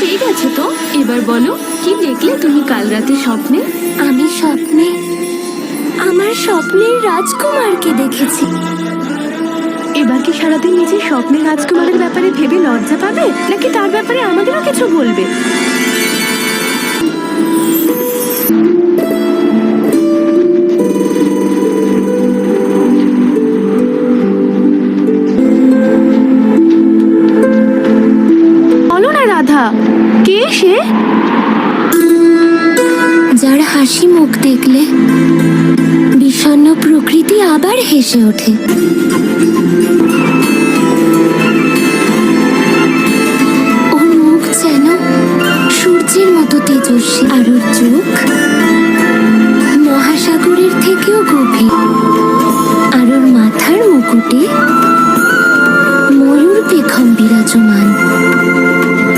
পেয়ে গেছো তো? এবার বলো, কি দেখলে তুমি কাল রাতে স্বপ্নে? আমি স্বপ্নে আমার স্বপ্নের রাজকুমারকে দেখেছি। এবার কি সারাদিন নিজের স্বপ্নের রাজকুমারের ব্যাপারে ভেবে লজ্জা পাবে, নাকি তার ব্যাপারে আমাদেরও কিছু বলবে? বলো না রাধা, কে সে? যার হাসি মুখ দেখলে বিষণ্ণ প্রকৃতি আবার হেসে ওঠে। ওর মুখ যেন সূর্যের মতো তেজস্বী, আর ওর চোখ মহাসাগরের থেকেও গভীর, আর ওর মাথার মুকুটে